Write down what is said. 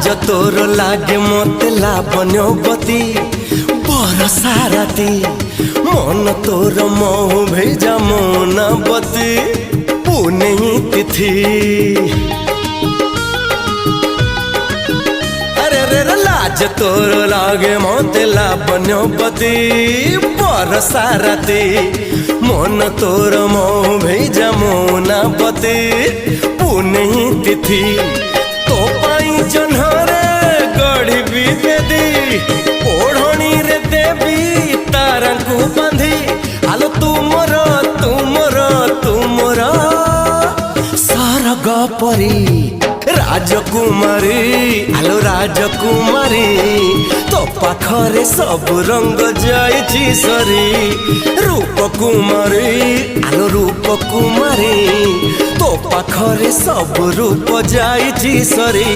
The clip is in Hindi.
लाज तोर लागे मते लावण्यवती बरसा राती मन तोर महु भेजा मोनावती पुणे तिथि अरे रे लाज तोर लागे मते लावण्यवती बरसा राती मन तोर महु भेजा मोनावती पुणे तिथि तो पाई जन्हरे गढ़ी बेदी ओढ़णी रे देवी तारंकु बांधी आलो तुमर तुमर तुमर सरग परी राजकुमारी आलो राजकुमारी तो पाखरे सब रंग जाइछि सरी रूप कुमारी आलो रूप कुमारी तो पाखरे सब रूप जाइछि सरी।